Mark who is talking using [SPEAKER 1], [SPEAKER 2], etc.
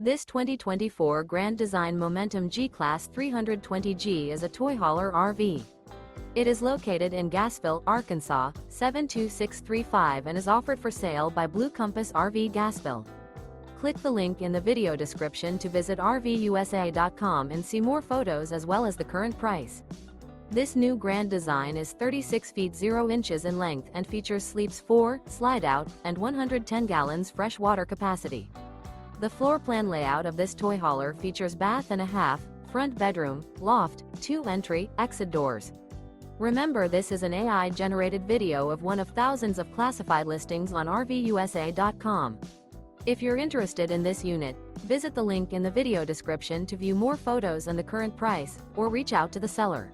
[SPEAKER 1] This 2024 Grand Design Momentum G-Class 320G is a toy hauler RV. It is located in Gassville, Arkansas, 72635 and is offered for sale by Blue Compass RV Gassville. Click the link in the video description to visit RVUSA.com and see more photos as well as the current price. This new Grand Design is 36 feet 0 inches in length and features sleeps 4, Slideout, and 110 gallons fresh water capacity. The floor plan layout of this toy hauler features bath and a half, front bedroom, loft, 2 entry, exit doors. Remember, this is an AI-generated video of one of thousands of classified listings on RVUSA.com. If you're interested in this unit, visit the link in the video description to view more photos and the current price, or reach out to the seller.